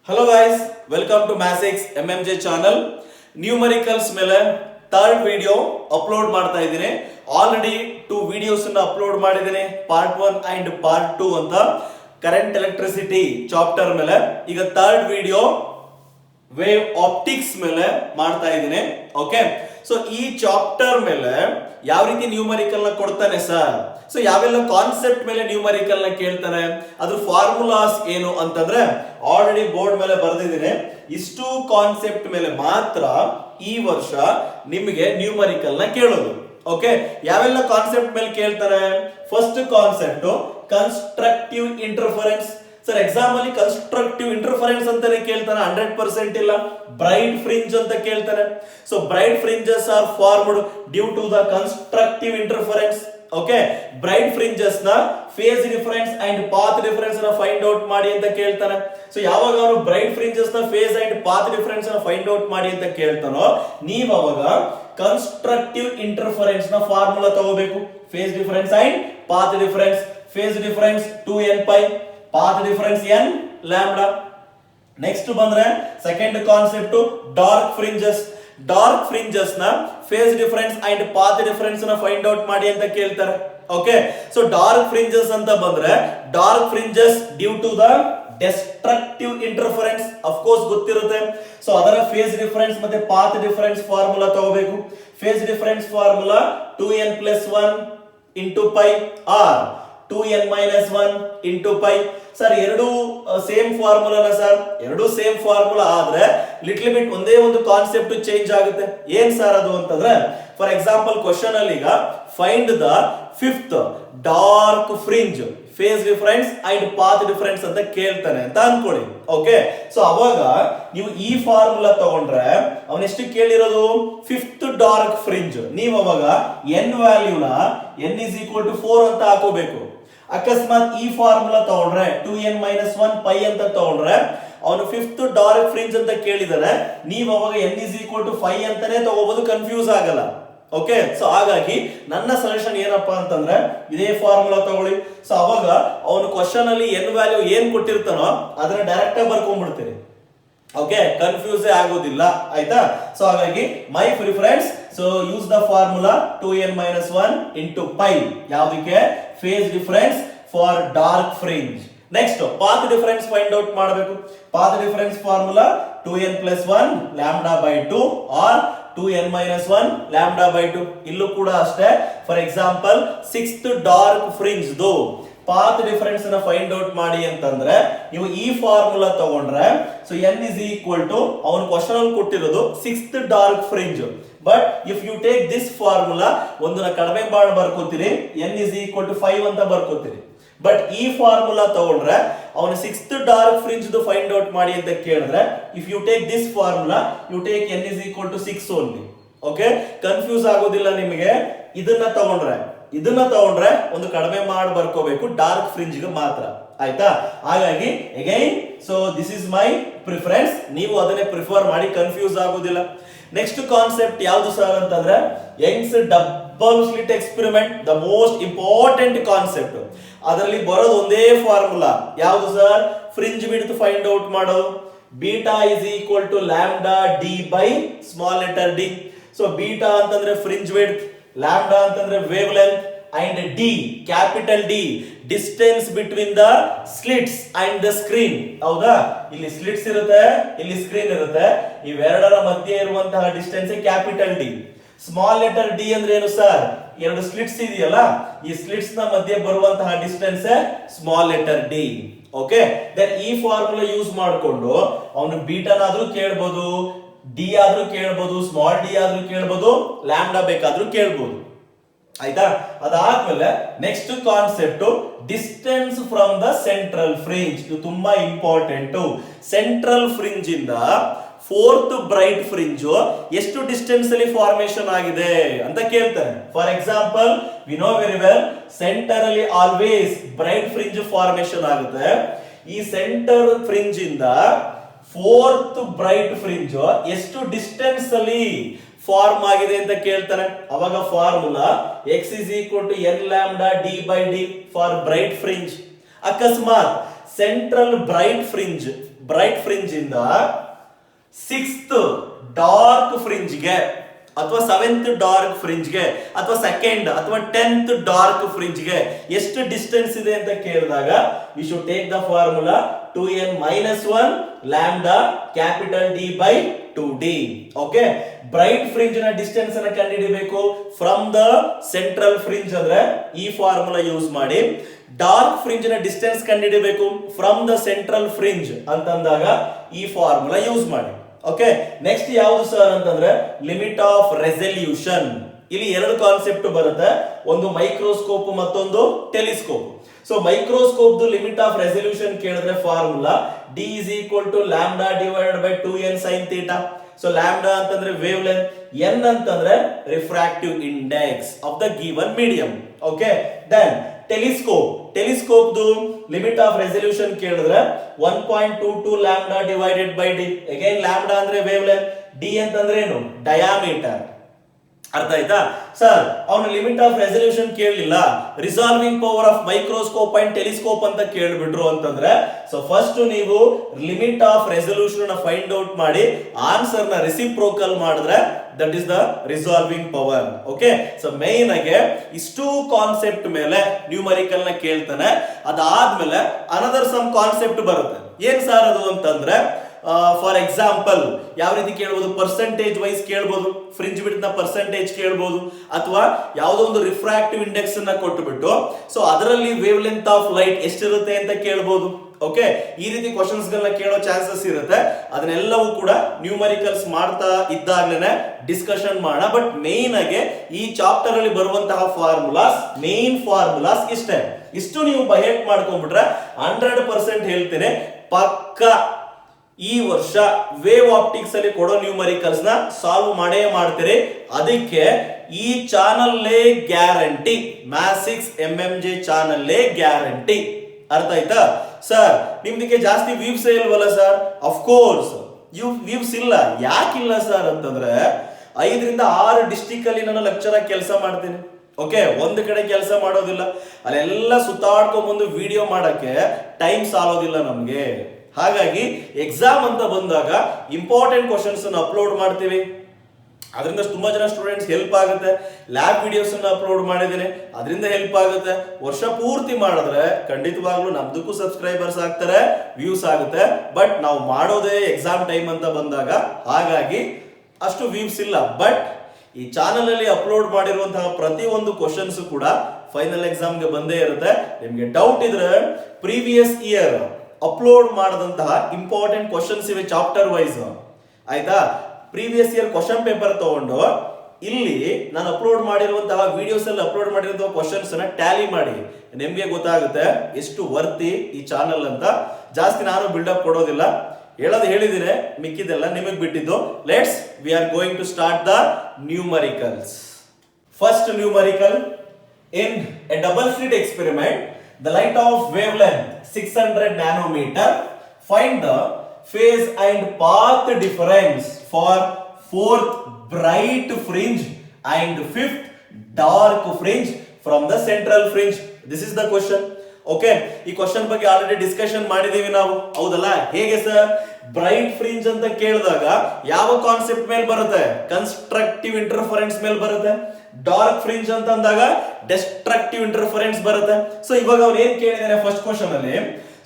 Hello guys, welcome to Maths MMJ channel. Numericals ಮೇಲೆ third video upload ಮಾಡ್ತಾ ಇದ್ದೀನಿ. Already 2 videos ಅನ್ನು upload ಮಾಡಿದ್ದೀನಿ, ಪಾರ್ಟ್ 1 ಅಂಡ್ ಪಾರ್ಟ್ 2 ಅಂತ ಕರೆಂಟ್ ಎಲೆಕ್ಟ್ರಿಸಿಟಿ ಚಾಪ್ಟರ್ ಮೇಲೆ. ಈಗ ಥರ್ಡ್ ವಿಡಿಯೋ ವೇವ್ ಆಪ್ಟಿಕ್ಸ್ ಮೇಲೆ ಮಾಡ್ತಾ ಇದ್ದೀನಿ. ಓಕೆ, ಸೊ ಈ ಚಾಪ್ಟರ್ ಮೇಲೆ ಯಾವ ರೀತಿ ನ್ಯೂಮರಿಕಲ್ ನ ಕೊಡ್ತಾನೆ ಸರ್, ಸೊ ಯಾವೆಲ್ಲ ಕಾನ್ಸೆಪ್ಟ್ ಮೇಲೆ ನ್ಯೂಮರಿಕಲ್ ನ ಕೇಳ್ತಾನೆ, ಅದ್ರ ಫಾರ್ಮುಲಾಸ್ ಏನು ಅಂತಂದ್ರೆ ಆಲ್ರೆಡಿ ಬೋರ್ಡ್ ಮೇಲೆ ಬರೆದಿದ್ದೀನಿ. ಇಷ್ಟು ಕಾನ್ಸೆಪ್ಟ್ ಮೇಲೆ ಮಾತ್ರ ಈ ವರ್ಷ ನಿಮಗೆ ನ್ಯೂಮರಿಕಲ್ ನ ಕೇಳೋದು. ಓಕೆ, ಯಾವೆಲ್ಲ ಕಾನ್ಸೆಪ್ಟ್ ಮೇಲೆ ಕೇಳ್ತಾರೆ? First concept constructive interference. Sir exam ಅಲ್ಲಿ ಕನ್ಸ್ಟ್ರಕ್ಟಿವ್ ಇಂಟರ್ಫರೆನ್ಸ್ ಅಂತಾನೆ ಕೇಳ್ತಾನೆ, 100% ಇಲ್ಲ. ಬ್ರೈಟ್ ಫ್ರಿಂಜ್ ಅಂತ ಕೇಳ್ತಾನೆ. So bright fringes are formed due to the constructive interference. Okay, bright fringes ನ phase difference and path difference ನ ಫೈಂಡ್ ಔಟ್ ಮಾಡಿ ಅಂತ ಕೇಳ್ತಾನೆ. ಸೊ ಯಾವಾಗ ಅವನು ಬ್ರೈಟ್ ಫ್ರಿಂಜಸ್ ನ ಫೇಸ್ ಅಂಡ್ ಪಾತ್ ಡಿಫರೆನ್ಸ್ ನ ಫೈಂಡ್ ಔಟ್ ಮಾಡಿ ಅಂತ ಕೇಳ್ತಾನೋ, ನೀವು ಅವಾಗ ಕನ್ಸ್ಟ್ರಕ್ಟಿವ್ ಇಂಟರ್ಫರೆನ್ಸ್ ನ ಫಾರ್ಮುಲಾ ತಗೋಬೇಕು. Phase difference and path difference. Phase difference 2n pi, path difference n lambda. Next ಬಂದ್ರೆ second concept dark fringes. Dark fringes ನ phase difference and path difference ನ ಫೈಂಡ್ ಔಟ್ ಮಾಡಿ ಅಂತ ಕೇಳ್ತಾರೆ. ಓಕೆ, ಸೊ ಡಾರ್ಕ್ ಫ್ರಿಂಜಸ್ ಅಂತ ಬಂದ್ರೆ dark fringes due to the destructive interference of course ಗೊತ್ತಿರುತ್ತೆ. So ಅದರ ಫೇಸ್ ಡಿಫರೆನ್ಸ್ ಮತ್ತೆ ಪಾತ್ ಡಿಫರೆನ್ಸ್ ಫಾರ್ಮುಲಾ ತಗೋಬೇಕು. Phase difference formula 2n plus 1 into pi or 2n minus 1 into pi. Sir ಎರಡು same ಫಾರ್ಮುಲಾನ sir? ಎರಡು same formula ಆದ್ರೆ little bit ಒಂದೇ ಒಂದು concept change ಆಗುತ್ತೆ. ಏನ್ ಸರ್ ಅದು ಅಂತಂದ್ರೆ, ಫಾರ್ ಎಕ್ಸಾಂಪಲ್ ಕ್ವಶನ್ ಅಲ್ಲಿ ಈಗ find the fifth dark fringe face difference and path difference ಅಂತ ಕೇಳ್ತಾನೆ ಅಂತ ಅನ್ಕೊಳ್ಳಿ. ಓಕೆ, ಸೊ ಅವಾಗ ನೀವು ಈ ಫಾರ್ಮುಲಾ ತಗೊಂಡ್ರೆ ಅವನ್ ಎಷ್ಟು ಕೇಳಿರೋದು? Fifth dark fringe. ನೀವು ಅವಾಗ n ವ್ಯಾಲ್ಯೂನ n is equal to 4 ಅಂತ ಹಾಕೋಬೇಕು. ಅಕಸ್ಮಾತ್ ಈ ಫಾರ್ಮುಲಾ ತಗೊಂಡ್ರೆ 2n minus 1 pi ಅಂತ ತಗೊಂಡ್ರೆ ಅವನು ಫಿಫ್ತ್ ಡಾರ್ಕ್ ಫ್ರಿಂಜ್ ಅಂತ ಕೇಳಿದಾನೆ, ನೀವು ಅವಾಗ n is equal to 5 ಅಂತಾನೆ ತಗೋಬಹುದು, ಕನ್ಫ್ಯೂಸ್ ಆಗಲ್ಲ. ಓಕೆ, ಸೊ ಹಾಗಾಗಿ ನನ್ನ ಸಜೆಷನ್ ಏನಪ್ಪಾ ಅಂತಂದ್ರೆ ಇದೇ ಫಾರ್ಮುಲಾ ತಗೊಳ್ಳಿ. ಸೊ ಅವಾಗ ಅವನು ಕ್ವಶನ್ ಅಲ್ಲಿ n ವ್ಯಾಲ್ಯೂ ಏನ್ ಕೊಟ್ಟಿರ್ತಾನೋ ಅದನ್ನ ಡೈರೆಕ್ಟ್ ಆಗಿ ಬರ್ಕೊಂಡ್ಬಿಡ್ತೀರಿ. ಓಕೆ, ಕನ್ಫ್ಯೂಸ್ ಆಗೋದಿಲ್ಲ, ಆಯ್ತಾ? ಸೊ ಹಾಗಾಗಿ my preference, so use the formula 2n minus 1 into pi. ಯಾವ್ದಕ್ಕೆ? Phase difference for dark fringe. Next path difference find out ಮಾಡಬೇಕು. Path difference formula 2n plus 1 lambda by 2 or 2n minus 1 lambda by 2. ಇಲ್ಲೂ ಕೂಡ ಅಷ್ಟೇ. For example sixth dark fringe ದು path difference ನ find out ಮಾಡಿ ಅಂತಂದ್ರೆ ನೀವು ಈ ಫಾರ್ಮುಲಾ ತಗೊಂಡ್ರೆ, so n is equal to ಅವನು ಕ್ವಶನ್ ಅಲ್ಲಿ ಕೊಟ್ಟಿರೋದು sixth dark fringe. But if you take this formula ಒಂದನ್ನ ಕಡಿಮೆ ಮಾಡಿ ಬರ್ಕೋತೀರಿ, n is equal to 5 ಅಂತ ಬರ್ಕೋತೀರಿ. ಬಟ್ ಈ ಫಾರ್ಮುಲಾ ತಗೊಂಡ್ರೆ ಅವನು sixth dark fringe find out ಮಾಡಿ ಅಂತ ಕೇಳಿದ್ರೆ, if you take this formula you take n is equal to 6 only. Okay, confuse ಆಗೋದಿಲ್ಲ ನಿಮಗೆ. ಇದನ್ನ ತಗೊಂಡ್ರೆ ಒಂದು ಕಡಿಮೆ ಮಾಡಿ ಬರ್ಕೋಬೇಕು ಡಾರ್ಕ್ ಫ್ರಿಂಜ್ ಗೆ ಮಾತ್ರ, ಆಯ್ತಾ? ಹಾಗಾಗಿ again, so this is my preference, ನೀವು ಅದನ್ನೇ ಪ್ರಿಫರ್ ಮಾಡಿ, ಕನ್ಫ್ಯೂಸ್ ಆಗೋದಿಲ್ಲ. ನೆಕ್ಸ್ಟ್ ಕಾನ್ಸೆಪ್ಟ್ ಯಾವುದು ಸರ್ ಅಂತಂದ್ರೆ Young's double slit experiment, the most important concept. ಅದರಲ್ಲಿ ಬರೋದು ಒಂದೇ ಫಾರ್ಮುಲಾ, ಯಾವುದು sir? Fringe width find out ಮಾಡೋದು. Beta is equal to lambda D by small letter d. So beta ಅಂತಂದ್ರೆ ಫ್ರಿಂಜ್ ವಿಡ್ತ್, ಲ್ಯಾಂಬ್ಡಾ ಅಂತಂದ್ರೆ wavelength, and D capital D distance between the slits and the screen. ಹೌದಾ? ಇಲ್ಲಿ slits ಇರುತ್ತೆ, ಇಲ್ಲಿ screen ಇರುತ್ತೆ. ಇವೆರಡರ ಮಧ್ಯೆ ಇರುವಂತಹ distance capital D. Small letter D ಅಂದ್ರೆ ಏನು ಸರ್? ಎರಡು ಸ್ಲಿಟ್ಸ್ ಇದೆಯಲ್ಲ, ಈ ಸ್ಲಿಟ್ಸ್ ನ ಮಧ್ಯೆ ಬರುವಂತಹ distance small letter D. Okay, then ಈ ಫಾರ್ಮುಲಾ ಯೂಸ್ ಮಾಡಿಕೊಂಡು ಅವನು ಬೀಟಾನಾದ್ರೂ ಕೇಳಬಹುದು, ಡಿ ಆದ್ರೂ ಕೇಳಬಹುದು, ಸ್ಮಾಲ್ ಡಿ ಆದ್ರೂ ಕೇಳಬಹುದು, ಲ್ಯಾಂಬ್ಡಾ ಬೇಕಾದ್ರೂ ಕೇಳಬಹುದು, ಆಯ್ತಾ? ಅದಾದ್ಮೇಲೆ next concept distance from the central fringe. ಇದು ತುಂಬಾ ಇಂಪಾರ್ಟೆಂಟ್. ಸೆಂಟ್ರಲ್ ಫ್ರಿಂಜ್ ಇಂದ ಫೋರ್ತ್ ಬ್ರೈಟ್ ಫ್ರಿಂಜ್ ಎಷ್ಟು ಡಿಸ್ಟೆನ್ಸ್ ಅಲ್ಲಿ ಫಾರ್ಮೇಶನ್ ಆಗಿದೆ ಅಂತ ಕೇಳ್ತಾರೆ. For example we know very well, centre ಅಲ್ಲಿ ಆಲ್ವೇಸ್ ಬ್ರೈಟ್ ಫ್ರಿಂಜ್ ಫಾರ್ಮೇಶನ್ ಆಗುತ್ತೆ. ಈ ಸೆಂಟರ್ ಫ್ರಿಂಜ್ ಇಂದ ಫೋರ್ತ್ ಬ್ರೈಟ್ ಫ್ರಿಂಜ್ ಎಷ್ಟು ಡಿಸ್ಟೆನ್ಸ್ ಅಲ್ಲಿ ಫಾರ್ಮ್ ಆಗಿದೆ ಅಂತ ಕೇಳ್ತಾರೆ. ಅವಾಗ formula x is equal to n lambda d by d for bright fringe. ಅಕಸ್ಮಾತ್ central bright fringe bright fringe ಇಂದ 6th ಡಾರ್ಕ್ ಫ್ರಿಂಜ್ಗೆ ಅಥವಾ 7th ಡಾರ್ಕ್ ಫ್ರಿಂಜ್ಗೆ ಅಥವಾ 2nd ಅಥವಾ 10th ಡಾರ್ಕ್ ಫ್ರಿಂಜ್ಗೆ ಎಷ್ಟು ಡಿಸ್ಟೆನ್ಸ್ ಇದೆ ಅಂತ ಕೇಳಿದಾಗ we should take the formula 2n minus 1 lambda capital D by 2D. Okay, bright fringe ನ ಡಿಸ್ಟೆನ್ಸ್ ಅನ್ನು ಕಂಡುಹಿಡಿಯಬೇಕು ಫ್ರಮ್ ದ ಸೆಂಟ್ರಲ್ ಫ್ರಿಂಜ್ ಅಂದ್ರೆ ಈ ಫಾರ್ಮುಲಾ ಯೂಸ್ ಮಾಡಿ. ಡಾರ್ಕ್ ಫ್ರಿಂಜ್ ನ ಡಿಸ್ಟೆನ್ಸ್ ಕಂಡುಹಿಡಿಯಬೇಕು ಫ್ರಮ್ ದ ಸೆಂಟ್ರಲ್ ಫ್ರಿಂಜ್ ಅಂತಂದಾಗ ಈ ಫಾರ್ಮುಲಾ ಯೂಸ್ ಮಾಡಿ. ಓಕೆ, ನೆಕ್ಸ್ಟ್ ಯಾವುದು ಸರ್ ಅಂತಂದ್ರೆ ಲಿಮಿಟ್ ಆಫ್ ರೆಸಲ್ಯೂಷನ್. ಇಲ್ಲಿ ಎರಡು ಕಾನ್ಸೆಪ್ಟ್ ಬರುತ್ತೆ, ಒಂದು ಮೈಕ್ರೋಸ್ಕೋಪ್ ಮತ್ತೊಂದು telescope. So microscope limit of resolution ಕೇಳಿದ್ರೆ formula D is equal to lambda divided by 2n sin theta. So lambda ಅಂತಂದ್ರೆ ವೇವ್ ಲೆಂತ್, n ಅಂತಂದ್ರೆ refractive index of the given medium. Okay, then telescope limit of resolution ಕೇಳಿದ್ರೆ 1.22 lambda divided by D. Again lambda ಅಂದ್ರೆ wavelength, D ಅಂತಂದ್ರೆ ಏನು diameter. ಅರ್ಥ ಆಯ್ತಾ sir? ಅವನು limit of resolution ಕೇಳಲಿಲ್ಲ, resolving power of microscope and telescope ಅಂತ ಕೇಳ್ಬಿಟ್ರು ಅಂತಂದ್ರೆ ಸೊ ಫಸ್ಟ್ ನೀವು limit of resolution find out ಮಾಡಿ ಆನ್ಸರ್ ನ ರೆಸಿಪ್ರೋಕಲ್ ಮಾಡಿದ್ರೆ that is the resolving power. Okay, so main ಆಗಿ ಇಷ್ಟು ಕಾನ್ಸೆಪ್ಟ್ ಮೇಲೆ ನ್ಯೂಮರಿಕಲ್ ನ ಕೇಳ್ತಾನೆ. ಅದಾದ್ಮೇಲೆ ಅನದರ್ ಸಮ್ ಕಾನ್ಸೆಪ್ಟ್ ಬರುತ್ತೆ. ಏನ್ ಸರ್ ಅದು ಅಂತಂದ್ರೆ ಫಾರ್ ಎಕ್ಸಾಂಪಲ್ ಯಾವ ರೀತಿ ಕೇಳಬಹುದು, ಪರ್ಸೆಂಟೇಜ್ ವೈಸ್ ಕೇಳಬಹುದು, ಫ್ರಿಂಜ್ ಬಿಟ್ ನ ಪರ್ಸೆಂಟೇಜ್ ಕೇಳಬಹುದು, ಅಥವಾ ಯಾವುದೋ ಒಂದು ರಿಫ್ರಾಕ್ಟಿವ್ ಇಂಡೆಕ್ಸ್ ಅನ್ನ ಕೊಟ್ಟುಬಿಟ್ಟು ಸೊ ಅದರಲ್ಲಿ ವೇವ್ ಲೆಂತ್ ಆಫ್ ಲೈಟ್ ಎಷ್ಟಿರುತ್ತೆ ಅಂತ ಕೇಳಬಹುದು. ಓಕೆ, ಈ ರೀತಿ ಕ್ವಶನ್ಸ್ ಗಳನ್ನ ಕೇಳೋ ಚಾನ್ಸಸ್ ಇರುತ್ತೆ. ಅದನ್ನೆಲ್ಲವೂ ಕೂಡ ನ್ಯೂಮರಿಕಲ್ಸ್ ಮಾಡ್ತಾ ಇದ್ದಾಗ್ಲೇನೆ ಡಿಸ್ಕಷನ್ ಮಾಡೋಣ. ಬಟ್ ಮೇನ್ ಆಗಿ ಈ ಚಾಪ್ಟರ್ ಅಲ್ಲಿ ಬರುವಂತಹ ಮೇನ್ ಫಾರ್ಮುಲಾಸ್ ಇಷ್ಟು ನೀವು ಬೈಹೆಟ್ ಮಾಡ್ಕೊಂಡ್ಬಿಟ್ರೆ 100% ಹೇಳ್ತೇನೆ ಪಕ್ಕ ಈ ವರ್ಷ ವೇವ್ ಆಪ್ಟಿಕ್ಸ್ ಅಲ್ಲಿ ಕೊಡೋ ನ್ಯೂಮರಿಕಲ್ಸ್ ನ ಸಾಲ್ವ್ ಮಾಡೇ ಮಾಡ್ತೀರಿ. ಅದಕ್ಕೆ ಈ ಚಾನಲ್ಲೇ ಗ್ಯಾರಂಟಿ, ಮ್ಯಾಥ್ಸ್ MMJ ಚಾನಲ್ಲೇ ಗ್ಯಾರಂಟಿ. ಅರ್ಥ ಆಯ್ತಾ ಸರ್? ನಿಮ್ದಕ್ಕೆ ಜಾಸ್ತಿ ವ್ಯೂಸ್ ಇಲ್ವಲ್ಲ ಸರ್? ಅಫ್ಕೋರ್ಸ್ ವ್ಯೂಸ್ ಇಲ್ಲ. ಯಾಕಿಲ್ಲ ಸರ್ ಅಂತಂದ್ರೆ 5 ರಿಂದ 6 ಡಿಸ್ಟಿಕ್ ಅಲ್ಲಿ ನಾನು ಲೆಕ್ಚರ್ ಆಗಿ ಕೆಲಸ ಮಾಡ್ತೀನಿ. ಓಕೆ, ಒಂದು ಕಡೆ ಕೆಲಸ ಮಾಡೋದಿಲ್ಲ, ಅಲ್ಲೆಲ್ಲ ಸುತ್ತಾಡ್ಕೊಂಡ್ ಬಂದು ವಿಡಿಯೋ ಮಾಡಕ್ಕೆ ಟೈಮ್ ಸಾಲೋದಿಲ್ಲ ನಮ್ಗೆ. ಹಾಗಾಗಿ ಎಕ್ಸಾಮ್ ಅಂತ ಬಂದಾಗ ಇಂಪಾರ್ಟೆಂಟ್ ಕ್ವಶನ್ಸ್ ಅನ್ನು ಅಪ್ಲೋಡ್ ಮಾಡ್ತೀವಿ. ಅದರಿಂದ ತುಂಬಾ ಜನ ಸ್ಟೂಡೆಂಟ್ಸ್ ಹೆಲ್ಪ್ ಆಗುತ್ತೆ. ಲ್ಯಾಬ್ ವಿಡಿಯೋಸ್ ಅನ್ನು ಅಪ್ಲೋಡ್ ಮಾಡಿದ್ದೀನಿ, ಅದರಿಂದ ಹೆಲ್ಪ್ ಆಗುತ್ತೆ. ವರ್ಷ ಪೂರ್ತಿ ಮಾಡಿದ್ರೆ ಖಂಡಿತವಾಗ್ಲೂ ನಮ್ದಕ್ಕೂ ಸಬ್ಸ್ಕ್ರೈಬರ್ಸ್ ಆಗ್ತಾರೆ, ವ್ಯೂಸ್ ಆಗುತ್ತೆ. ಬಟ್ ನಾವು ಮಾಡೋದೇ ಎಕ್ಸಾಮ್ ಟೈಮ್ ಅಂತ ಬಂದಾಗ ಹಾಗಾಗಿ ಅಷ್ಟು ವ್ಯೂಸ್ ಇಲ್ಲ. ಬಟ್ ಈ ಚಾನಲ್ ಅಲ್ಲಿ ಅಪ್ಲೋಡ್ ಮಾಡಿರುವಂತಹ ಪ್ರತಿ ಒಂದು ಕ್ವಶನ್ಸ್ ಕೂಡ ಫೈನಲ್ ಎಕ್ಸಾಮ್ಗೆ ಬಂದೇ ಇರುತ್ತೆ. ನಿಮ್ಗೆ ಡೌಟ್ ಇದ್ರೆ ಪ್ರೀವಿಯಸ್ ಇಯರ್ ಅಪ್ಲೋಡ್ ಮಾಡದಂತಹ ಇಂಪಾರ್ಟೆಂಟ್ ಕ್ವಶನ್ಸ್ ಇವೆ ಚಾಪ್ಟರ್ ವೈಸ್. ಆಯ್ತಾ? ಪ್ರೀವಿಯಸ್ ಇಯರ್ ಕ್ವಶನ್ ಪೇಪರ್ ತಗೊಂಡು ಇಲ್ಲಿ ನಾನು ಅಪ್ಲೋಡ್ ಮಾಡಿರುವಂತಹ ವಿಡಿಯೋಸ್ ಅಲ್ಲಿ ಅಪ್ಲೋಡ್ ಮಾಡಿರುವಂತಹ ಕ್ವಶನ್ಸ್ ಅನ್ನ ಟ್ಯಾಲಿ ಮಾಡಿ ನಿಮ್ಗೆ ಗೊತ್ತಾಗುತ್ತೆ ಎಷ್ಟು ವರ್ತಿ ಈ ಚಾನಲ್ ಅಂತ. ಜಾಸ್ತಿ ನಾನು ಬಿಲ್ಡಪ್ ಕೊಡೋದಿಲ್ಲ, ಹೇಳಿದ್ದೀನಿ, ಮಿಕ್ಕಿದೆಲ್ಲ ನಿಮಗೆ ಬಿಟ್ಟಿದ್ದು. Let's we are going to start the numericals. First numerical, in a double slit experiment the light of wavelength 600 nanometer, find the phase and path difference for 4th bright fringe and 5th dark fringe from the central fringe. This is the question. Okay, ಈ question ಬಗ್ಗೆ already discussion ಮಾಡಿದೀವಿ ನಾವು, ಹೌದಲ್ಲ? ಹೇಗೆ sir? Bright fringe ಅಂತ ಕೇಳಿದಾಗ ಯಾವ concept ಮೇಲೆ ಬರುತ್ತೆ? ಕನ್ಸ್ಟ್ರಕ್ಟಿವ್ ಇಂಟರ್ಫರೆನ್ಸ್ ಮೇಲೆ ಬರುತ್ತೆ. ಡಾರ್ಕ್ ಫ್ರಿಂಜ್ ಅಂತ ಅಂದಾಗ ಡೆಸ್ಟ್ರಕ್ಟಿವ್ ಇಂಟರ್ಫರೆನ್ಸ್ ಬರುತ್ತೆ. ಸೊ ಇವಾಗ ಅವ್ರು ಏನ್ ಕೇಳಿದಾರೆ ಫಸ್ಟ್ ಕ್ವಶನ್ ಅಲ್ಲಿ,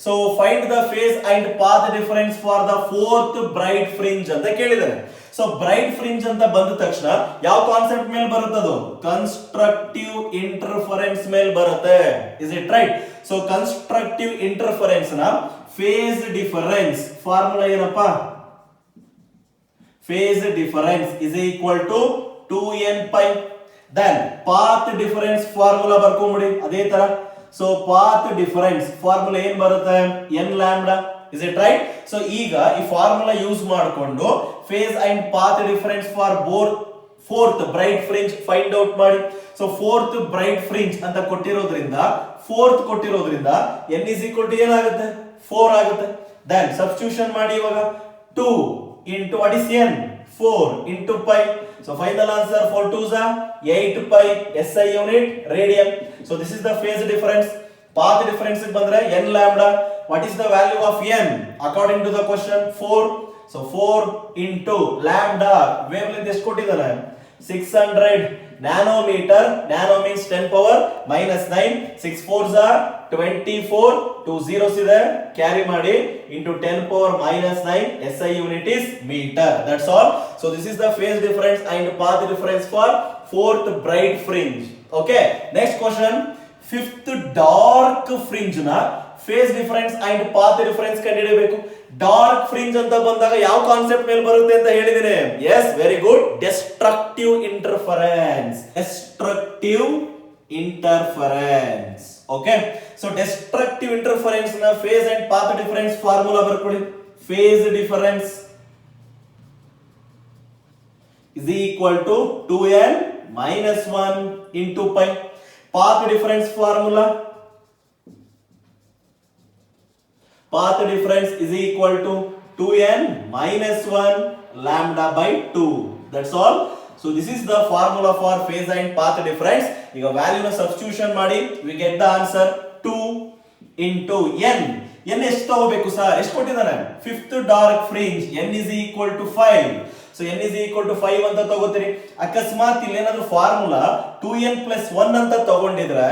so find the phase and path difference for the 4th bright fringe ಅಂತ ಕೇಳಿದಾರೆ. ಸೊ ಬ್ರೈಟ್ ಫ್ರಿಂಜ್ ಅಂತ ಬಂದ ತಕ್ಷಣ ಯಾವ ಕಾನ್ಸೆಪ್ಟ್ ಮೇಲೆ ಬರುತ್ತದು? ಕನ್ಸ್ಟ್ರಕ್ಟಿವ್ ಇಂಟರ್ಫರೆನ್ಸ್ ಮೇಲೆ ಬರುತ್ತೆ. Is it right? So constructive interference ನ ಫೇಸ್ ಡಿಫರೆನ್ಸ್ ಫಾರ್ಮುಲಾ ಏನಪ್ಪಾ? Phase difference is equal to 2n pi. Then path difference formula ಬರ್ಕೊಂಬಿಡಿ ಅದೇ ತರ. ಸೊ ಪಾತ್ ಡಿಫರೆನ್ಸ್ ಫಾರ್ಮುಲಾ ಏನ್ ಬರುತ್ತೆ? n lambda. Is it right? So ಈಗ ಈ ಫಾರ್ಮುಲಾ ಯೂಸ್ ಮಾಡಿಕೊಂಡು phase and path difference for 4th bright fringe find out ಮಾಡಿ. So 4th bright fringe ಅಂತ ಕೊಟ್ಟಿರೋದ್ರಿಂದ n is equal to ಏನಾಗುತ್ತೆ? 4 ಆಗುತ್ತೆ. ದೆನ್ ಸಬ್ಸ್ಟಿಟ್ಯೂಷನ್ ಮಾಡಿ ಇವಾಗ 2 into what is n? 4 into pi. So final answer for 2s are 8 pi SI unit radian. So this is the phase difference. path difference ಬಂದ್ರೆ n lambda. What is the value of n according to the question? 4. So 4 into lambda wavelength ಎಷ್ಟು ಕೊಟ್ಟಿದ್ದಾನೆ 600 nanometer. Nano means 10 power minus 9. 6 4s are 24. 2 zeros ಇದೆ carry ಮಾಡಿ into 10 power minus 9. SI unit is meter. That's all. So this is the phase difference and path difference for fourth bright fringe. Okay, next question. Fifth dark fringe na phase difference and path difference ಕಂಡುಹಿಡಿಯಬೇಕು. Dark fringe ಅಂತ ಬಂದಾಗ ಯಾವ concept ಮೇಲೆ ಬರುತ್ತೆ ಅಂತ ಹೇಳಿದಿನಿ. Yes, very good. Destructive interference. Destructive interference. Okay, so destructive interference ನ phase and path difference formula ಬರ್ಕೊಳ್ಳಿ. Phase difference is equal to 2n minus 1 into pi. Path difference formula. Path difference is equal to 2n minus 1 lambda by 2. That's all. So this is the formula for phase and path difference. ಈಗ ವ್ಯಾಲ್ಯೂನ substitution ಮಾಡಿ we get the answer 2 into n. n ಎಷ್ಟು ತಗೋಬೇಕು sir? ಎಷ್ಟು ಕೊಟ್ಟಿದ್ದಾನೆ? Fifth dark fringe n is equal to 5. So n is equal to 5 ಅಂತ ತಗೋತೀರಿ. ಅಕಸ್ಮಾತ್ ಇಲ್ಲಿ ಏನಾದ್ರೂ ಫಾರ್ಮುಲಾ 2n plus 1 ಅಂತ ತಗೊಂಡಿದ್ರೆ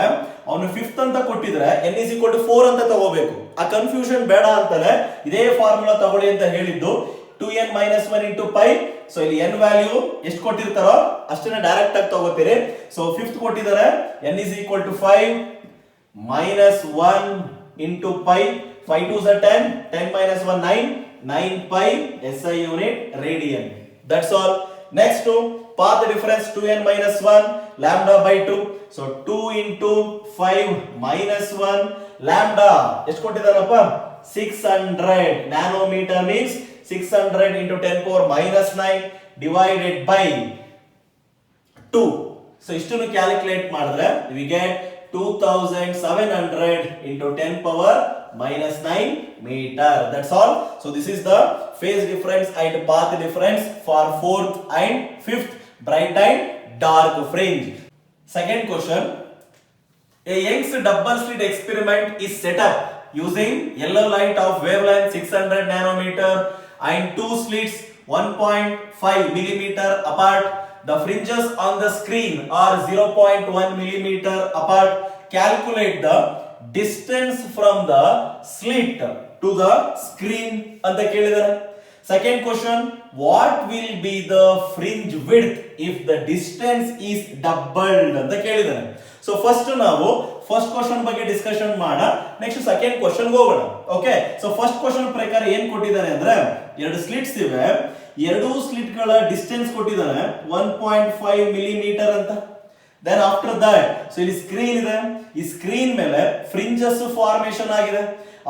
ಅವನು ಫಿಫ್ತ್ ಅಂತ ಕೊಟ್ಟಿದ್ರೆ n is equal to 4 ಅಂತ ತಗೋಬೇಕು. ಆ ಕನ್ಫ್ಯೂಷನ್ ಬೇಡ ಅಂತಾನೆ ಇದೇ ಫಾರ್ಮುಲಾ ತಗೊಳ್ಳಿ ಅಂತ ಹೇಳಿದ್ದು. 2n minus 1 into pi. So ಇಲ್ಲಿ n ವ್ಯಾಲ್ಯೂ ಎಷ್ಟು ಕೊಟ್ಟಿರ್ತಾರೋ ಅಷ್ಟನ್ನ ಡೈರೆಕ್ಟ್ ಆಗಿ ತಗೋತೀರಿ. ಸೊ ಫಿಫ್ತ್ ಕೊಟ್ಟಿದ್ದಾರೆ n is equal to 5 minus 1 into pi. 5 2s are 10. 10 minus 1 9. 9 pi SI unit radian. That's all. Next to path difference 2n minus 1 lambda by 2. So 2 into 5 minus 1 lambda ಎಷ್ಟು ಕೊಟ್ಟಿದ್ದಾನಪ್ಪ 600 nanometer means 600 into 10 power minus 9 divided by 2. So ಇಷ್ಟನ್ನು calculate ಮಾಡಿದ್ರೆ we get 2700 into 10 power minus 9 meter. That's all. So this is the phase difference and path difference for fourth and fifth bright and dark fringe. Second question. A Young's double slit experiment is set up using yellow light of wavelength 600 nanometer and two slits 1.5 millimeter apart. The fringes on the screen are 0.1 millimeter apart. Calculate the distance from the slit to the screen ಅಂತ ಕೇಳಿದ್ದಾರೆ. Second question, what will be the fringe width if the distance is doubled ಅಂತ ಕೇಳಿದ್ದಾರೆ. So first ನಾವು first question ಬಗ್ಗೆ discussion ಮಾಡೋಣ, next second question ಹೋಗೋಣ. Okay, so first question ಪ್ರಕಾರ ಏನ್ ಕೊಟ್ಟಿದ್ದಾರೆ ಅಂದ್ರೆ ಎರಡು ಸ್ಲಿಟ್ಸ್ ಇವೆ, ಎರಡು ಸ್ಲಿಟ್ ಗಳ ಡಿಸ್ಟೆನ್ಸ್ ಕೊಟ್ಟಿದ್ದಾನೆ 1.5 ಮಿಲಿಮೀಟರ್ ಅಂತ. ದೆನ್ ಆಫ್ಟರ್ ದಟ್ ಸೊ ಇಲ್ಲಿ ಸ್ಕ್ರೀನ್ ಇದೆ, ಈ ಸ್ಕ್ರೀನ್ ಮೇಲೆ ಫ್ರಿಂಜಸ್ ಫಾರ್ಮೇಶನ್ ಆಗಿದೆ.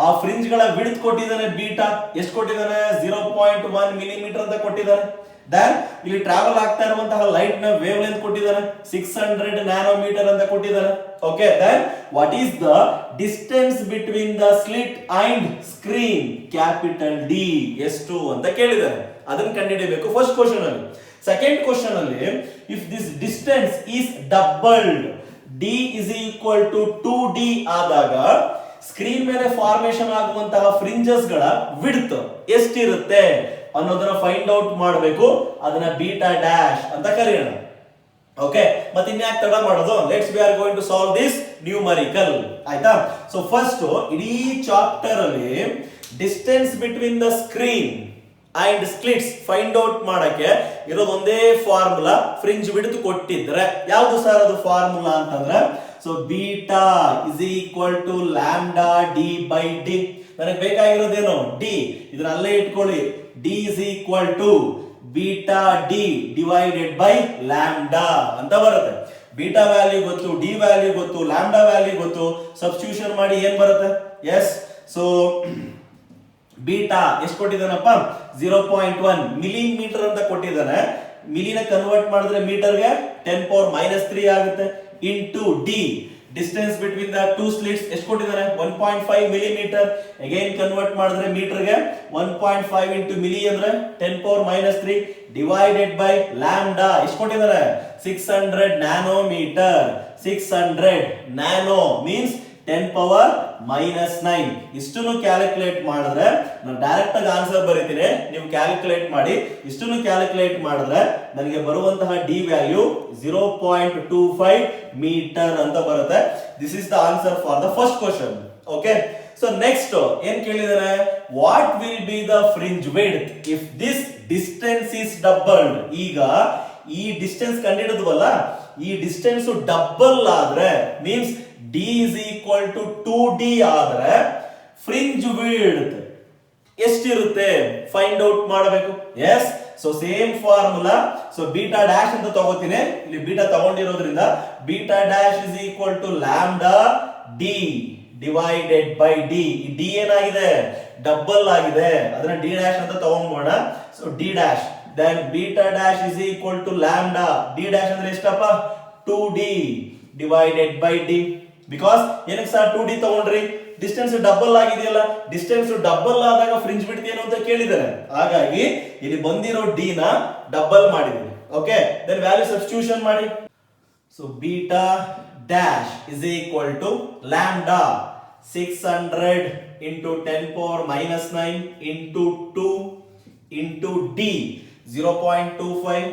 ಆ ಫ್ರಿಂಜ್ ಗಳ ವಿಡ್ತ್ ಕೊಟ್ಟಿದ್ದಾನೆ ಬೀಟಾ, ಎಷ್ಟು ಕೊಟ್ಟಿದ್ದಾನೆ 0.1 ಮಿಲಿಮೀಟರ್ ಅಂತ ಕೊಟ್ಟಿದ್ದಾನೆ. ದೆನ್ ಇಲ್ಲಿ ಟ್ರಾವೆಲ್ ಆಗ್ತಾ ಇರುವಂತಹ ಲೈಟ್ ನ ವೇವ್ ಲೆಂತ್ ಕೊಟ್ಟಿದ್ದಾನೆ 600 ನ್ಯಾನೋಮೀಟರ್ ಅಂತ ಕೊಟ್ಟಿದ್ದಾನೆ. Okay, then what is the distance between the slit and screen? Capital D ಎಷ್ಟು ಅಂತ ಕೇಳಿದ್ದಾರೆ. ಅದನ್ನ ಕಂಡುಹಿಡಿಯಬೇಕು ಫಸ್ಟ್ ಕ್ವಶನ್ ಅಲ್ಲಿ. ಸೆಕೆಂಡ್ ಕ್ವಶನ್ ಅಲ್ಲಿ if this distance is doubled, D is equal to 2d ಆದಾಗ ಸ್ಕ್ರೀನ್ ಮೇಲೆ ಫಾರ್ಮೇಶನ್ ಆಗುವಂತಹ ಫ್ರಿಂಜಸ್ ಗಳ ವಿಡ್ತ್ ಎಷ್ಟಿರುತ್ತೆ ಅನ್ನೋದನ್ನ ಫೈಂಡ್ ಔಟ್ ಮಾಡಬೇಕು. ಅದನ್ನ ಬೀಟಾ ಡ್ಯಾಶ್ ಅಂತ ಕರೆಯೋಣ. ಓಕೆ, ಮತ್ತೆ ಇನ್ಯಾಕೆ ತಡ ಮಾಡೋದು? Let's we are going to solve this numerical. ಆಯ್ತಾ? ಸೊ ಫಸ್ಟ್ ಇಡೀ ಚಾಪ್ಟರ್ ಅಲ್ಲಿ distance between the screen and slits find out ಮಾಡಕ್ಕೆ ಇರೋದು ಒಂದೇ ಫಾರ್ಮುಲಾ, ಫ್ರಿಂಜ್ ವಿಡ್ತ್ ಕೊಟ್ಟಿದ್ರೆ. ಯಾವುದು ಸರ್ ಅದು ಫಾರ್ಮುಲಾ ಅಂತಂದ್ರೆ so beta is equal to lambda D by D. ನನಗೆ ಬೇಕಾಗಿರೋದೇನು ಡಿ, ಇದನ್ನ ಅಲ್ಲೇ ಇಟ್ಕೊಳ್ಳಿ. D is equal to beta D divided by lambda ಅಂತ ಬರುತ್ತೆ. ಬೀಟಾ ವ್ಯಾಲ್ಯೂ ಗೊತ್ತು, ಡಿ ವ್ಯಾಲ್ಯೂ ಗೊತ್ತು, ಲ್ಯಾಂಡಾ ವ್ಯಾಲ್ಯೂ ಗೊತ್ತು. ಸಬ್ಸ್ಟಿಟ್ಯೂಷನ್ ಮಾಡಿ ಏನ್ ಬರುತ್ತೆ? ಎಸ್, ಸೊ ಬೀಟಾ ಎಷ್ಟು ಕೊಟ್ಟಿದ್ದಾನಪ್ಪ 0.1 ಮಿಲಿಮೀಟರ್ ಅಂತ ಕೊಟ್ಟಿದ್ದಾನೆ. ಮಿಲಿನ ಕನ್ವರ್ಟ್ ಮಾಡಿದ್ರೆ ಮೀಟರ್ಗೆ 10 ಪವರ್ ಮೈನಸ್ 3 ಆಗುತ್ತೆ. Into D distance between the two slits ಎಷ್ಟು ಕೊಟ್ಟಿದ್ದಾನೆ 1.5 ಮಿಲಿಮೀಟರ್. ಅಗೈನ್ ಕನ್ವರ್ಟ್ ಮಾಡಿದ್ರೆ ಮೀಟರ್ಗೆ 1.5 ಇಂಟು ಮಿಲಿ ಅಂದ್ರೆ 10 power minus 3 divided by lambda ಎಷ್ಟು ಕೊಟ್ಟಿದ್ದಾರೆ 600 nanometre. 600 nano means 10 power minus 9 ಇಷ್ಟನ್ನು ಕ್ಯಾಲ್ಕುಲೇಟ್ ಮಾಡಿದ್ರೆ ನಾನು ಡೈರೆಕ್ಟ್ ಆಗಿ ಆನ್ಸರ್ ಬರೀತೀನಿ, ನೀವು ಕ್ಯಾಲ್ಕುಲೇಟ್ ಮಾಡಿ. ಇಷ್ಟನ್ನು ಕ್ಯಾಲ್ಕುಲೇಟ್ ಮಾಡಿದ್ರೆ ನನಗೆ ಬರುವಂತಹ ಡಿ ವ್ಯಾಲ್ಯೂ 0.25 ಮೀಟರ್ ಅಂತ ಬರುತ್ತೆ. This is the answer for the first question. Okay, so next ಏನ್ ಕೇಳಿದಾರೆ, what will be the fringe width if this distance is doubled. ಈಗ ಈ ಡಿಸ್ಟೆನ್ಸ್ ಕಂಡುಹಿಡಿದ್ವಲ್ಲ, ಈ ಡಿಸ್ಟೆನ್ಸ್ ಡಬಲ್ ಆದ್ರೆ means D is equal to 2d ಆದ್ರೆ fringe width ಎಷ್ಟಿರುತ್ತೆ find out ಮಾಡಬೇಕು. Yes, so same formula. So beta dash ಅಂತ ತಗೋತೀನಿ, ಇಲ್ಲಿ ಬೀಟಾ ತಗೊಂಡಿರೋದ್ರಿಂದ beta dash is equal to lambda D divided by D. D ಏನಾಗಿದೆ, double ಆಗಿದೆ, ಅದನ್ನ ಡಿ ಡ್ಯಾಶ್ ಅಂತ ತಗೊಂಬೋಣ. So D dash then beta dash is equal to lambda. D dash ಅಂದ್ರೆ ಎಷ್ಟಪ್ಪ, 2d divided by d. because ಏನಕ್ಕೆ sir 2d ತಗೊಂಡ್ರಿ, distance double ಆಗಿದೆಯಲ್ಲ, ಡಿಸ್ಟೆನ್ಸ್ ಡಬಲ್ ಆದಾಗ ಫ್ರಿಂಜ್ ವಿಡ್ತ್ ಏನು ಅಂತ ಕೇಳಿದ್ದಾರೆ, ಹಾಗಾಗಿ ಇಲ್ಲಿ ಬಂದಿರೋ d ನ ಡಬಲ್ ಮಾಡಿದೀನಿ. ಓಕೆ, then ವ್ಯಾಲ್ಯೂ ಸಬ್ಸ್ಟಿಟ್ಯೂಷನ್ ಮಾಡಿ. So beta dash is equal to lambda 600 into 10 power minus 9 into 2 into d 0.25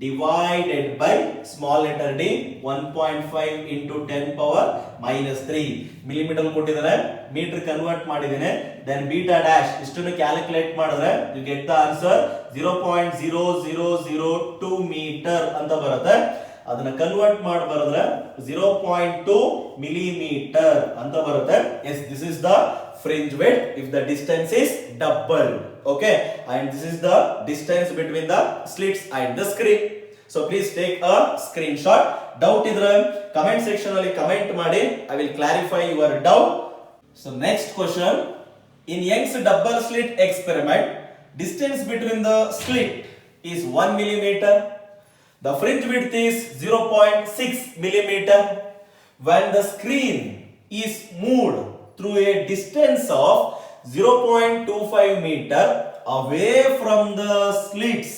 divided by small letter d 1.5 into 10 power minus 3 millimeter ಕೊಟ್ಟಿದ್ದಾರೆ, ಮೀಟರ್ ಕನ್ವರ್ಟ್ ಮಾಡಿದ್ದೇನೆ. then beta dash ಇಷ್ಟನ್ನು calculate ಮಾಡಿದ್ರೆ you get the answer 0.0002 metre ಅಂತ ಬರುತ್ತೆ. ಅದನ್ನ convert ಮಾಡಿ ಬರೆದ್ರೆ 0.2 millimetre ಅಂತ ಬರುತ್ತೆ. yes, this is the fringe width if the distance is doubled. Okay, and this is the distance between the slits and the screen. So please take a screenshot. Doubt idre comment section alli comment ಮಾಡಿ, I will clarify your doubt. So next question, in Young's double slit experiment, distance between the slit is 1 millimeter. The fringe width is 0.6 millimeter. When the screen is moved through a distance of 0.25 meter away from the slits,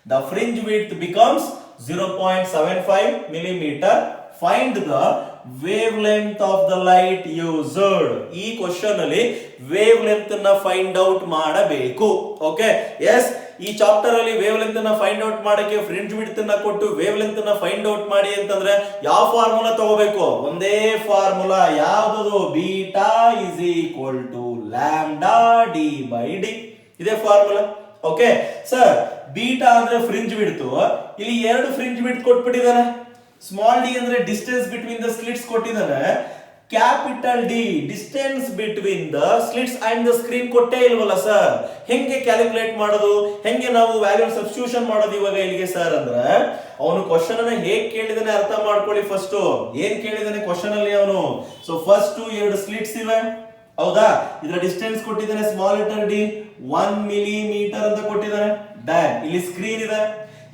the fringe width becomes 0.75 millimeter. Find the wavelength of the light used. ಈ question ಅಲ್ಲಿ wavelength ಅನ್ನ find out ಮಾಡಬೇಕು. Okay, yes, ಈ chapter ಅಲ್ಲಿ wavelength ಅನ್ನ find out ಮಾಡಕ್ಕೆ fringe width ಅನ್ನ ಕೊಟ್ಟು ವೇವ್ ಲೆಂತ್ ಅನ್ನ ಫೈಂಡ್ ಔಟ್ ಮಾಡಿ ಅಂತಂದ್ರೆ ಯಾವ ಫಾರ್ಮುಲಾ ತಗೋಬೇಕು, ಒಂದೇ ಫಾರ್ಮುಲಾ. ಯಾವುದು, beta is equal to lambda D by D, ಇದೇ ಫಾರ್ಮುಲಾ. ಓಕೆ ಸರ್, ಬೀಟಾ ಅಂದ್ರೆ ಫ್ರಿಂಜ್ ವಿಡ್ತ್, ಇಲ್ಲಿ ಎರಡು ಫ್ರಿಂಜ್ ವಿಡ್ತ್ ಕೊಟ್ಬಿಟ್ಟಿದ್ದಾನೆ. ಸ್ಮಾಲ್ ಡಿ ಅಂದ್ರೆ ಡಿಸ್ಟೆನ್ಸ್ ಬಿಟ್ವೀನ್ ದ ಸ್ಲಿಟ್ಸ್ ಕೊಟ್ಟಿದ್ದಾನೆ, capital D distance between the slits and the screen ಕೊಟ್ಟೇ ಇಲ್ವಲ್ಲ sir. ಹೆಂಗೆ ಕ್ಯಾಲ್ಕುಲೇಟ್ ಮಾಡೋದು, ಹೆಂಗೆ ನಾವು ವ್ಯಾಲ್ಯೂ ಸಬ್ಸ್ಟಿಟ್ಯೂಷನ್ ಮಾಡೋದು ಇವಾಗ ಇಲ್ಲಿಗೆ ಸರ್ ಅಂದ್ರೆ, ಅವನು ಕ್ವಶನ್ ಅನ್ನ ಹೇಗ್ ಕೇಳಿದಾನೆ ಅರ್ಥ ಮಾಡ್ಕೊಳ್ಳಿ. ಫಸ್ಟ್ ಏನ್ ಕೇಳಿದಾನೆ ಕ್ವಶನ್ ಅಲ್ಲಿ ಅವನು, ಸೊ ಫಸ್ಟ್ ಎರಡು ಸ್ಲಿಟ್ಸ್ ಇವೆ, ಹೌದಾ, ಇದರ ಡಿಸ್ಟೆನ್ಸ್ ಕೊಟ್ಟಿದ್ದಾನೆ ಸ್ಮಾಲ್ ಲೆಟರ್ ಡಿ 1 ಮಿಲಿಮೀಟರ್ ಅಂತ ಕೊಟ್ಟಿದ್ದಾನೆ. ಇಲ್ಲಿ ಸ್ಕ್ರೀನ್ ಇದೆ,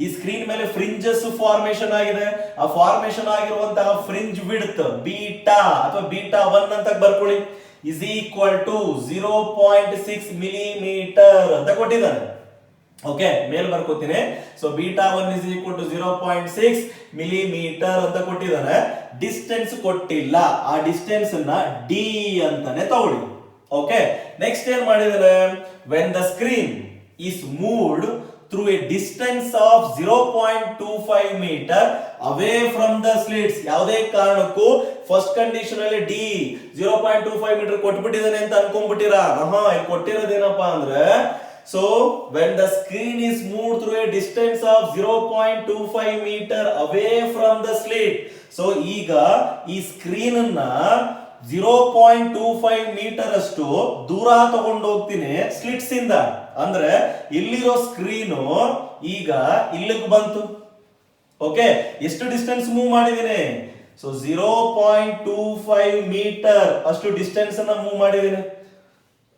ಈ ಸ್ಕ್ರೀನ್ ಮೇಲೆ ಫ್ರಿಂಜಸ್ ಫಾರ್ಮೇಶನ್ ಆಗಿದೆ. ಆ ಫಾರ್ಮೇಶನ್ ಆಗಿರುವಂತಹ ಫ್ರಿಂಜ್ ವಿಡ್ತ್ ಬೀಟಾ ಅಥವಾ ಬೀಟಾ 1 ಅಂತ ಬರ್ಕೊಳ್ಳಿ, ಇಸ್ ಈಕ್ವಲ್ ಟು 0.6 ಮಿಲಿಮೀಟರ್ ಅಂತ ಕೊಟ್ಟಿದ್ದಾನೆ. ಓಕೆ, ಮೇಲ್ ಬರ್ಕೋತೀನಿ. So beta 1 is equal to 0.6 millimetre ಅಂತ ಕೊಟ್ಟಿದ್ದಾನೆ. ಡಿಸ್ಟೆನ್ಸ್ ಕೊಟ್ಟಿಲ್ಲ, ಆ ಡಿಸ್ಟೆನ್ಸ್ ಅನ್ನ ಡಿ ಅಂತಾನೆ ತಗೊಳ್ಳಿ. ಓಕೆ, ನೆಕ್ಸ್ಟ್ ಏನ್ ಮಾಡಿದಾನೆ, when the screen is moved through a distance of 0.25 meter away from the slits. ಯಾವುದೇ ಕಾರಣಕ್ಕೂ ಫಸ್ಟ್ ಕಂಡೀಷನ್ ಅಲ್ಲಿ ಡಿ 0.25 ಮೀಟರ್ ಕೊಟ್ಬಿಟ್ಟಿದ್ದಾನೆ ಅಂತ ಅನ್ಕೊಂಡ್ಬಿಟ್ಟಿರಾ, ಇಲ್ಲಿ ಕೊಟ್ಟಿರೋದೇನಪ್ಪಾ ಅಂದ್ರೆ, so when the screen is moved through a distance of 0.25 meter away from the slit, so ಈಗ ಈ screen ಅನ್ನ 0.25 metre ಅಷ್ಟು ದೂರ ತಗೊಂಡು ಹೋಗ್ತೀನಿ ಸ್ಲಿಟ್ಸ್ ಇಂದ. ಅಂದ್ರೆ ಇಲ್ಲಿರೋ ಸ್ಕ್ರೀನು ಈಗ ಇಲ್ಲಿಗೆ ಬಂತು. ಓಕೆ, ಎಷ್ಟು ಡಿಸ್ಟೆನ್ಸ್ ಮೂವ್ ಮಾಡಿದೀನಿ, ಸೊ 0.25 ಮೀಟರ್ ಅಷ್ಟು ಡಿಸ್ಟೆನ್ಸ್ ಅನ್ನ ಮೂವ್ ಮಾಡಿದೀನಿ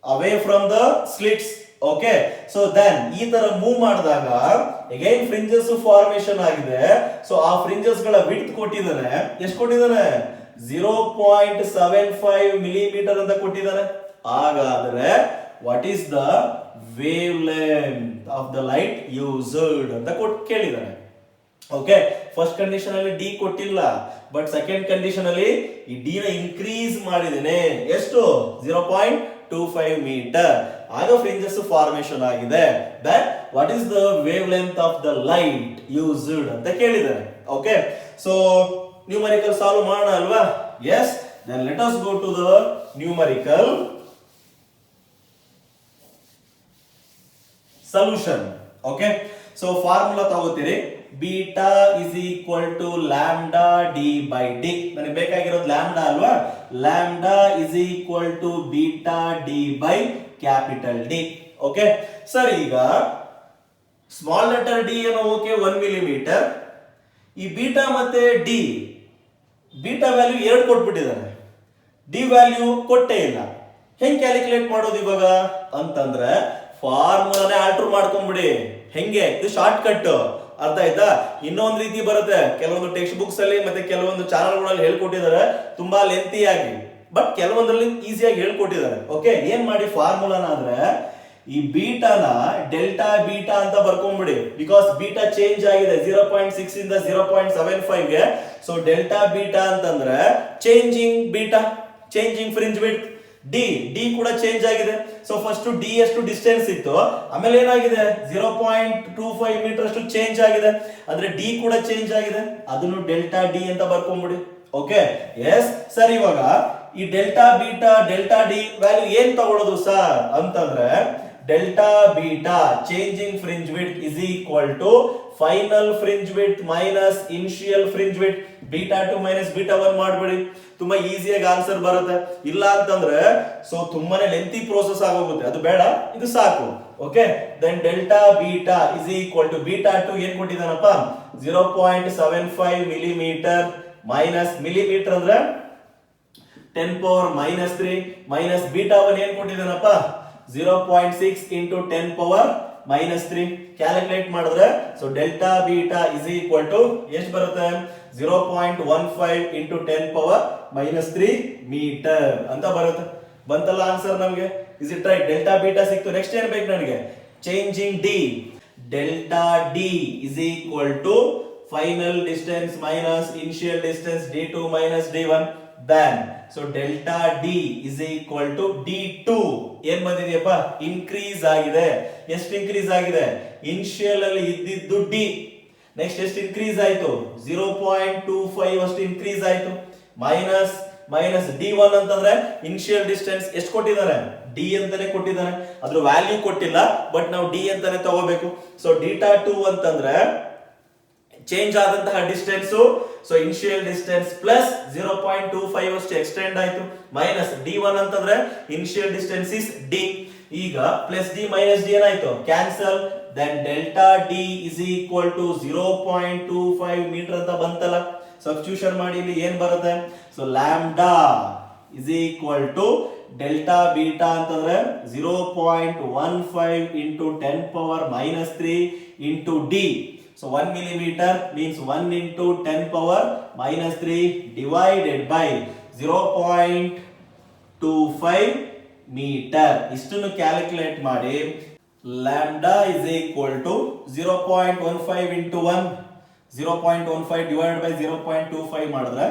away from the slits. Okay, so then ಈ ತರ ಮೂವ್ ಮಾಡಿದಾಗ ಅಗೈನ್ ಫ್ರಿಂಜಸ್ ಫಾರ್ಮೇಶನ್ ಆಗಿದೆ. ಸೊ ಆ ಫ್ರಿಂಜಸ್ ಗಳ ವಿಡ್ತ್ ಕೊಟ್ಟಿದ್ದಾನೆ, ಎಷ್ಟು ಕೊಟ್ಟಿದ್ದಾನೆ, 0.75 ಮಿಲಿಮೀಟರ್ ಅಂತ ಕೊಟ್ಟಿದ್ದಾನೆ. ಹಾಗಾದ್ರೆ what is the wavelength of the light used ಅಂತ ಕೇಳಿದ್ದಾನೆ. ಓಕೆ, ಫಸ್ಟ್ ಕಂಡೀಷನ್ ಅಲ್ಲಿ ಡಿ ಕೊಟ್ಟಿಲ್ಲ, ಬಟ್ ಸೆಕೆಂಡ್ ಕಂಡೀಷನ್ ಅಲ್ಲಿ ಈ ಡಿ ನ ಇನ್ಕ್ರೀಸ್ ಮಾಡಿದ್ದೇನೆ. ಎಷ್ಟು? 0.25 ಮೀಟರ್. ಆಗ ಫ್ರಿಂಜಸ್ ಫಾರ್ಮೇಶನ್ ಆಗಿದೆ. That what is the wavelength of the light used ಅಂತ ಕೇಳಿದ್ದಾರೆ. ಓಕೆ, ಸೊ ನ್ಯೂಮರಿಕಲ್ ಸಾಲ್ವ್ ಮಾಡೋಣ ಅಲ್ವಾ? Yes, then let us go to the numerical solution. Okay, so formula ತಗೋತೀರಿ, beta is equal to lambda d by d. ನನಗೆ ಬೇಕಾಗಿರೋದು lambda ಅಲ್ವಾ? lambda is equal to beta d by capital D. Okay sir, ಈಗ small letter D ಏನೋ okay 1 millimetre. ಈ beta ಮತ್ತೆ D, beta value 2 ಕೊಟ್ಬಿಟ್ಟಿದ್ದಾರೆ, D value ಕೊಟ್ಟೇ ಇಲ್ಲ. ಹೆಂಗ್ ಕ್ಯಾಲ್ಕುಲೇಟ್ ಮಾಡೋದು ಇವಾಗ ಅಂತಂದ್ರೆ ಫಾರ್ಮುಲಾನೇ ಆಲ್ಟರ್ ಮಾಡ್ಕೊಂಡ್ಬಿಡಿ. ಹೆಂಗೆ? ಇದು ಶಾರ್ಟ್ ಕಟ್. ಅರ್ಥ ಆಯ್ತಾ? ಇನ್ನೊಂದು ರೀತಿ ಬರುತ್ತೆ, ಕೆಲವೊಂದು ಟೆಕ್ಸ್ಟ್ ಬುಕ್ಸ್ ಅಲ್ಲಿ ಮತ್ತೆ ಕೆಲವೊಂದು ಚಾನಲ್ಗಳಲ್ಲಿ ಹೇಳ್ಕೊಟ್ಟಿದ್ದಾರೆ ತುಂಬಾ ಲೆಂತಿ ಆಗಿ, ಬಟ್ ಕೆಲವೊಂದ್ರಲ್ಲಿ ಈಸಿಯಾಗಿ ಹೇಳ್ಕೊಟ್ಟಿದ್ದಾರೆ. ಓಕೆ, ಏನ್ ಮಾಡಿ ಫಾರ್ಮುಲಾನ ಅಂದ್ರೆ ಈ ಬೀಟಾನ ಡೆಲ್ಟಾ ಬೀಟಾ ಅಂತ ಬರ್ಕೊಂಡ್ಬಿಡಿ. ಬಿಕಾಸ್ ಬೀಟಾ ಚೇಂಜ್ ಆಗಿದೆ 0.6 ಇಂದ 0.75 ಗೆ. ಸೊ ಡೆಲ್ಟಾ ಬೀಟಾ ಅಂತಂದ್ರೆ changing beta, changing fringe width. D ಕೂಡ ಚೇಂಜ್ ಆಗಿದೆ. ಸೊ ಫಸ್ಟ್ ಡಿ ಎಷ್ಟು ಡಿಸ್ಟೆನ್ಸ್ ಇತ್ತು, ಆಮೇಲೆ ಏನಾಗಿದೆ 0.25 ಮೀಟರ್ ಅಷ್ಟು ಚೇಂಜ್ ಆಗಿದೆ. ಅಂದ್ರೆ ಡಿ ಕೂಡ ಚೇಂಜ್ ಆಗಿದೆ, ಅದನ್ನು ಡೆಲ್ಟಾ ಡಿ ಅಂತ ಬರ್ಕೊಂಡ್ಬಿಡಿ. Okay, yes sir. ಇವಾಗ ಈ ಡೆಲ್ಟಾ ಡಿ ವ್ಯಾಲ್ಯೂ ಏನ್ ತಗೊಳ್ಳೋದು ಸರ್ ಅಂತಂದ್ರೆ delta beta changing fringe width is equal to final fringe width minus initial fringe width. Beta 2 minus beta 1 ಮಾಡ್ಬಿಡಿ, ತುಂಬಾ ಈಸಿಯಾಗಿ ಆನ್ಸರ್ ಬರುತ್ತೆ. ಇಲ್ಲ ಅಂತಂದ್ರೆ ಸೊ ತುಂಬಾನೇ ಲೆಂತಿ ಪ್ರೋಸೆಸ್ ಆಗೋಗುತ್ತೆ, ಅದು ಬೇಡ, ಇದು ಸಾಕು. Okay, then delta beta is equal to beta 2 ಏನ್ ಕೊಟ್ಟಿದ್ದಾನಪ್ಪ 0.75 ಮಿಲಿಮೀಟರ್ ಮೈನಸ್ ಮಿಲಿಮೀಟರ್ ಅಂದ್ರೆ 10 ಪವರ್ ಮೈನಸ್ 3 ಮೈನಸ್ ಬೀಟಾ 1 ಏನ್ ಕೊಟ್ಟಿದ್ದಾನಪ್ಪ 0.6 ಇಂಟು 10 ಪವರ್ ಮೈನಸ್ 3. ಕ್ಯಾಲ್ಕುಲೇಟ್ ಮಾಡಿದ್ರೆ so delta beta is equal to ಎಷ್ಟು ಬರುತ್ತೆ 0.15 ಇಂಟು 10 ಪವರ್ ಮೈನಸ್ 3 ಮೀಟರ್ ಅಂತ ಬರುತ್ತೆ. ಬಂತಲ್ಲ ಆನ್ಸರ್ ನಮಗೆ? Is it right? Delta beta ಸಿಕ್ತು. ನೆಕ್ಸ್ಟ್ ಏನ್ ಬೇಕು ನನಗೆ? Changing D. Delta D is equal to final distance minus initial distance d2 minus d1. then so delta d is equal to d2 ಏನ್ ಬಂದಿದೆಯಪ್ಪ increase ಆಗಿದೆ. ಎಷ್ಟು increase ಆಗಿದೆ? Initial ಅಲ್ಲಿ ಇದ್ದಿದ್ದು d, ನೆಕ್ಸ್ಟ್ ಎಷ್ಟು ಇನ್ಕ್ರೀಸ್ ಆಯ್ತು 0.25 ಅಷ್ಟು ಇನ್ಕ್ರೀಸ್ ಆಯ್ತು. ಮೈನಸ್ ಮೈನಸ್ d1 ಅಂತಂದ್ರೆ ಇನಿಷಿಯಲ್ ಡಿಸ್ಟೆನ್ಸ್ ಎಷ್ಟು ಕೊಟ್ಟಿದ್ದಾರೆ? d ಅಂತಾನೆ ಕೊಟ್ಟಿದ್ದಾರೆ, ಅದ್ರ ವ್ಯಾಲ್ಯೂ ಕೊಟ್ಟಿಲ್ಲ, ಬಟ್ ನಾವು d ಅಂತಾನೆ ತಗೋಬೇಕು. ಸೊ ಡೀಟಾ 2 ಅಂತಂದ್ರೆ ಚೇಂಜ್ ಆದಂತಹ distance, so initial distance plus 0.25 ಅಷ್ಟು ಎಕ್ಸ್ಟೆಂಡ್ ಆಯ್ತು. ಮೈನಸ್ d1 ಅಂತಂದ್ರೆ ಇನಿಷಿಯಲ್ ಡಿಸ್ಟೆನ್ಸ್ ಇಸ್ d. ಈಗ ಪ್ಲಸ್ d ಮೈನಸ್ d ಏನಾಯ್ತು? Cancel. Then delta d is equal to 0.25 metre ಅಂತ ಬಂತಲ್ಲ. ಸಬ್ಸ್ಟಿಟ್ಯೂಷನ್ ಮಾಡಿ ಇಲ್ಲಿ ಏನ್ ಬರುತ್ತೆ? So lambda is equal to delta beta ಅಂತಂದ್ರೆ 0.15 into 10 power minus 3 into d. So 1 millimeter means 1 into 10 power minus 3 divided by 0.25 meter. ಇಷ್ಟನ್ನು calculate ಮಾಡಿ lambda is equal to 0.15 into 1, 0.15 divided by 0.25 ಮಾಡಿದ್ರೆ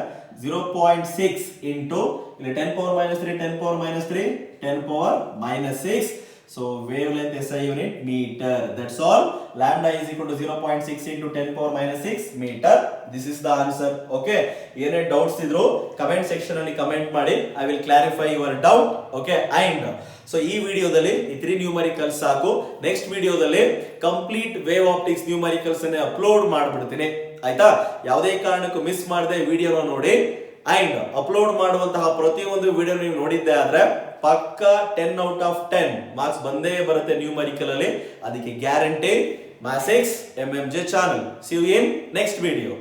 0.6 into ಇಲ್ಲಿ 10 power minus 3, 10 power minus 3, 10 power minus 6. So wavelength SI unit meter. That's all. Lambda is equal to 0.6 into 10 power minus 6 meter. This is the answer. Okay. ಏನೇ doubts ಇದ್ರು comment section ಅಲ್ಲಿ comment ಮಾಡಿ. I will clarify your doubt. Okay. And so ಈ ವಿಡಿಯೋದಲ್ಲಿ ಈ 3 numericals ಸಾಕು. Next ವಿಡಿಯೋದಲ್ಲಿ complete wave optics numericals ಅನ್ನು ಅಪ್ಲೋಡ್ ಮಾಡ್ಬಿಡ್ತೀನಿ. ಆಯ್ತಾ? ಯಾವುದೇ ಕಾರಣಕ್ಕೂ ಮಿಸ್ ಮಾಡದೆ ವಿಡಿಯೋನ ನೋಡಿ. ಅಂಡ್ ಅಪ್ಲೋಡ್ ಮಾಡುವಂತಹ ಪ್ರತಿಯೊಂದು ವಿಡಿಯೋ ನೀವು ನೋಡಿದ್ದೆ ಆದ್ರೆ ಪಕ್ಕ 10 ಔಟ್ ಆಫ್ 10 ಮಾರ್ಕ್ಸ್ ಬಂದೇ ಬರುತ್ತೆ ನ್ಯೂಮರಿಕಲ್ ಅಲ್ಲಿ. ಅದಕ್ಕೆ guarantee maths MMJ channel. See you in next video.